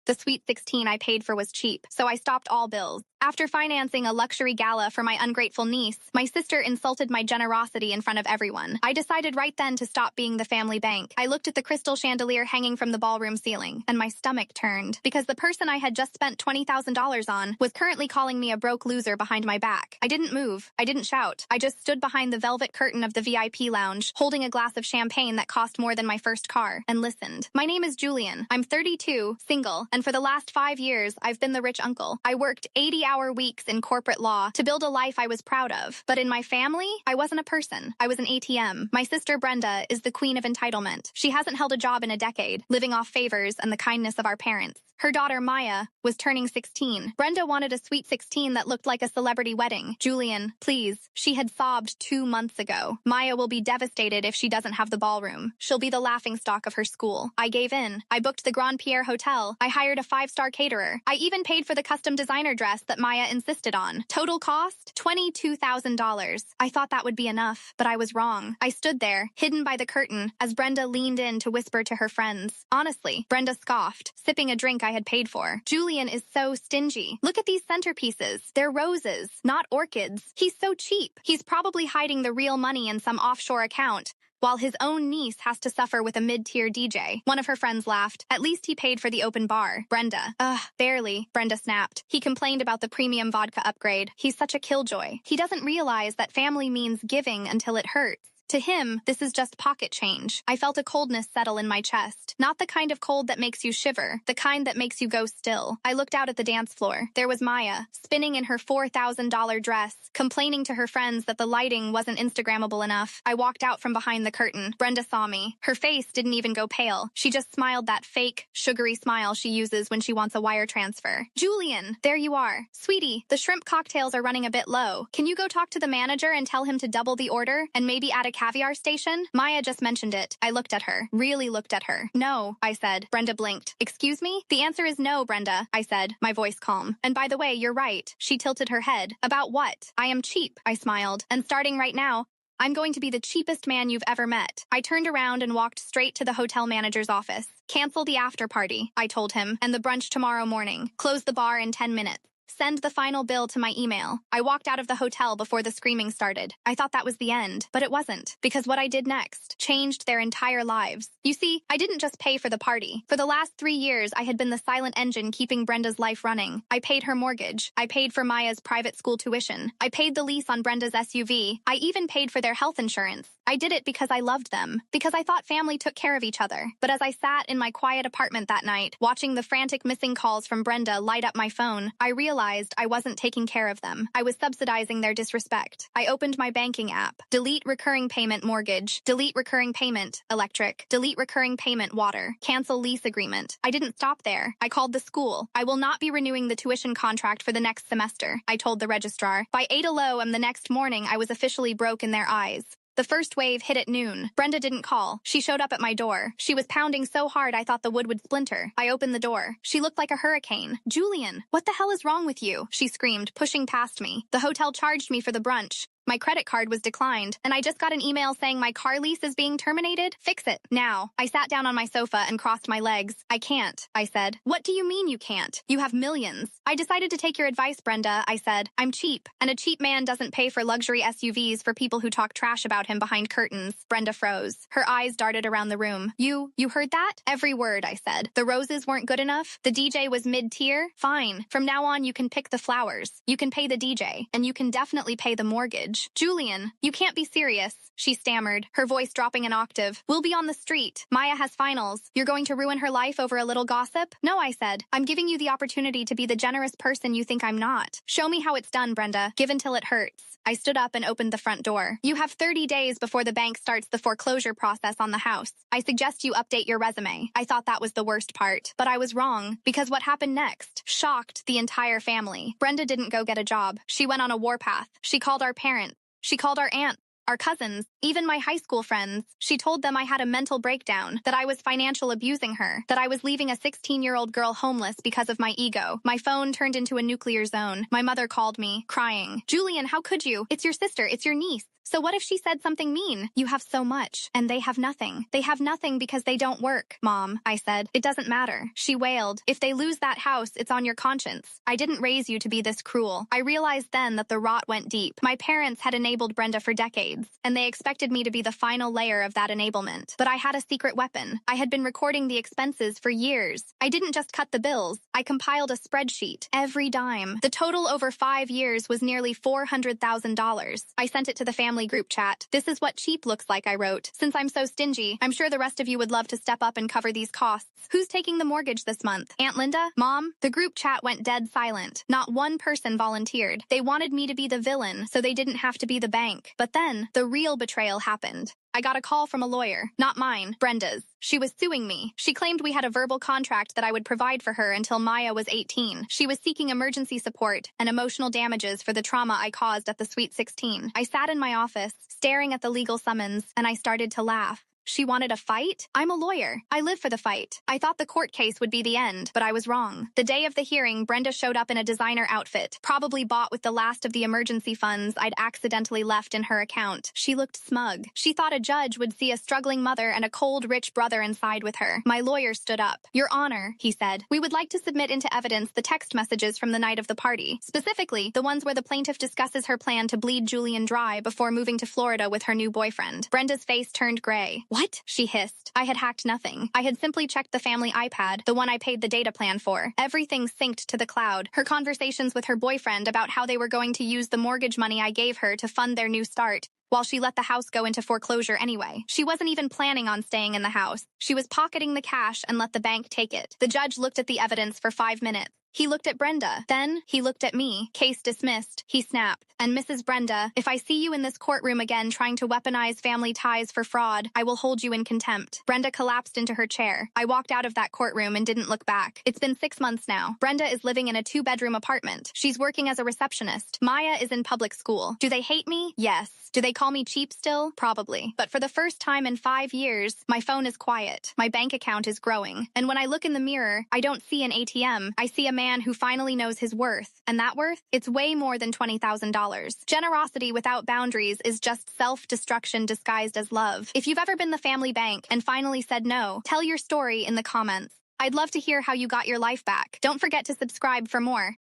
The sweet 16 I paid for was cheap, so I stopped all bills. After financing a luxury gala for my ungrateful niece, my sister insulted my generosity in front of everyone. I decided right then to stop being the family bank. I looked at the crystal chandelier hanging from the ballroom ceiling, and my stomach turned, because the person I had just spent $20,000 on was currently calling me a broke loser behind my back. I didn't move. I didn't shout. I just stood behind the velvet curtain of the VIP lounge, holding a glass of champagne that cost more than my first car, and listened. My name is Julian. I'm 32, single, and for the last 5 years, I've been the rich uncle. I worked 80-hour weeks in corporate law to build a life I was proud of. But in my family, I wasn't a person. I was an ATM. My sister Brenda is the queen of entitlement. She hasn't held a job in a decade, living off favors and the kindness of our parents. Her daughter, Maya, was turning 16. Brenda wanted a sweet 16 that looked like a celebrity wedding. Julian, please. She had sobbed 2 months ago. Maya will be devastated if she doesn't have the ballroom. She'll be the laughingstock of her school. I gave in. I booked the Grand Pierre Hotel. I hired a 5-star caterer. I even paid for the custom designer dress that Maya insisted on. Total cost? $22,000. I thought that would be enough, but I was wrong. I stood there, hidden by the curtain, as Brenda leaned in to whisper to her friends. Honestly, Brenda scoffed, sipping a drink I had paid for. Julian is so stingy. Look at these centerpieces. They're roses, not orchids. He's so cheap. He's probably hiding the real money in some offshore account, while his own niece has to suffer with a mid-tier DJ. One of her friends laughed. At least he paid for the open bar. Brenda. Barely, Brenda snapped. He complained about the premium vodka upgrade. He's such a killjoy. He doesn't realize that family means giving until it hurts. To him, this is just pocket change. I felt a coldness settle in my chest. Not the kind of cold that makes you shiver, the kind that makes you go still. I looked out at the dance floor. There was Maya, spinning in her $4,000 dress, complaining to her friends that the lighting wasn't Instagrammable enough. I walked out from behind the curtain. Brenda saw me. Her face didn't even go pale. She just smiled that fake, sugary smile she uses when she wants a wire transfer. Julian, there you are. Sweetie, the shrimp cocktails are running a bit low. Can you go talk to the manager and tell him to double the order and maybe add a caviar station? Maya just mentioned it. I looked at her. Really looked at her. No, I said. Brenda blinked. Excuse me? The answer is no, Brenda, I said, my voice calm. And by the way, you're right. She tilted her head. About what? I am cheap, I smiled. And starting right now, I'm going to be the cheapest man you've ever met. I turned around and walked straight to the hotel manager's office. Cancel the after party, I told him, and the brunch tomorrow morning. Close the bar in 10 minutes. Send the final bill to my email. I walked out of the hotel before the screaming started. I thought that was the end, but it wasn't, because what I did next changed their entire lives. You see, I didn't just pay for the party. For the last 3 years, I had been the silent engine keeping Brenda's life running. I paid her mortgage. I paid for Maya's private school tuition. I paid the lease on Brenda's SUV. I even paid for their health insurance. I did it because I loved them, because I thought family took care of each other. But as I sat in my quiet apartment that night, watching the frantic missing calls from Brenda light up my phone, I realized I wasn't taking care of them. I was subsidizing their disrespect. I opened my banking app. Delete recurring payment mortgage. Delete recurring payment electric. Delete recurring payment water. Cancel lease agreement. I didn't stop there. I called the school. I will not be renewing the tuition contract for the next semester, I told the registrar. By 8 a.m. the next morning, I was officially broke in their eyes. The first wave hit at noon. Brenda didn't call. She showed up at my door. She was pounding so hard I thought the wood would splinter. I opened the door. She looked like a hurricane. Julian, what the hell is wrong with you? She screamed, pushing past me. The hotel charged me for the brunch. My credit card was declined, and I just got an email saying my car lease is being terminated. Fix it, now. I sat down on my sofa and crossed my legs. I can't, I said. What do you mean you can't? You have millions. I decided to take your advice, Brenda, I said. I'm cheap, and a cheap man doesn't pay for luxury SUVs for people who talk trash about him behind curtains. Brenda froze. Her eyes darted around the room. You heard that? Every word, I said. The roses weren't good enough? The DJ was mid-tier? Fine. From now on, you can pick the flowers. You can pay the DJ, and you can definitely pay the mortgage. Julian, you can't be serious, she stammered, her voice dropping an octave. We'll be on the street. Maya has finals. You're going to ruin her life over a little gossip? No, I said. I'm giving you the opportunity to be the generous person you think I'm not. Show me how it's done, Brenda. Give until it hurts. I stood up and opened the front door. You have 30 days before the bank starts the foreclosure process on the house. I suggest you update your resume. I thought that was the worst part, but I was wrong, because what happened next shocked the entire family. Brenda didn't go get a job. She went on a warpath. She called our parents. She called our aunt. our cousins, even my high school friends. She told them I had a mental breakdown, that I was financial abusing her, that I was leaving a 16-year-old girl homeless because of my ego. My phone turned into a nuclear zone. My mother called me, crying. Julian, how could you? It's your sister, it's your niece. So what if she said something mean? You have so much, and they have nothing. They have nothing because they don't work. Mom, I said. It doesn't matter. She wailed. If they lose that house, it's on your conscience. I didn't raise you to be this cruel. I realized then that the rot went deep. My parents had enabled Brenda for decades, and they expected me to be the final layer of that enablement. But I had a secret weapon. I had been recording the expenses for years. I didn't just cut the bills. I compiled a spreadsheet. Every dime. The total over 5 years was nearly $400,000. I sent it to the family group chat. This is what cheap looks like, I wrote. Since I'm so stingy, I'm sure the rest of you would love to step up and cover these costs. Who's taking the mortgage this month? Aunt Linda? Mom? The group chat went dead silent. Not one person volunteered. They wanted me to be the villain, so they didn't have to be the bank. But then, the real betrayal happened. I got a call from a lawyer. Not mine, Brenda's. She was suing me. She claimed we had a verbal contract that I would provide for her until Maya was 18. She was seeking emergency support and emotional damages for the trauma I caused at the Sweet 16. I sat in my office, staring at the legal summons, and I started to laugh. She wanted a fight? I'm a lawyer. I live for the fight. I thought the court case would be the end, but I was wrong. The day of the hearing, Brenda showed up in a designer outfit, probably bought with the last of the emergency funds I'd accidentally left in her account. She looked smug. She thought a judge would see a struggling mother and a cold, rich brother inside with her. My lawyer stood up. Your Honor, he said, we would like to submit into evidence the text messages from the night of the party, specifically the ones where the plaintiff discusses her plan to bleed Julian dry before moving to Florida with her new boyfriend. Brenda's face turned gray. What? She hissed. I had hacked nothing. I had simply checked the family iPad, the one I paid the data plan for. Everything synced to the cloud. Her conversations with her boyfriend about how they were going to use the mortgage money I gave her to fund their new start, while she let the house go into foreclosure anyway. She wasn't even planning on staying in the house. She was pocketing the cash and let the bank take it. The judge looked at the evidence for 5 minutes. He looked at Brenda. Then, he looked at me. Case dismissed. He snapped. And Mrs. Brenda, if I see you in this courtroom again trying to weaponize family ties for fraud, I will hold you in contempt. Brenda collapsed into her chair. I walked out of that courtroom and didn't look back. It's been 6 months now. Brenda is living in a 2-bedroom apartment. She's working as a receptionist. Maya is in public school. Do they hate me? Yes. Do they call me cheap still? Probably. But for the first time in 5 years, my phone is quiet. My bank account is growing. And when I look in the mirror, I don't see an ATM. I see a man who finally knows his worth. And that worth? It's way more than $20,000. Generosity without boundaries is just self-destruction disguised as love. If you've ever been the family bank and finally said no, tell your story in the comments. I'd love to hear how you got your life back. Don't forget to subscribe for more.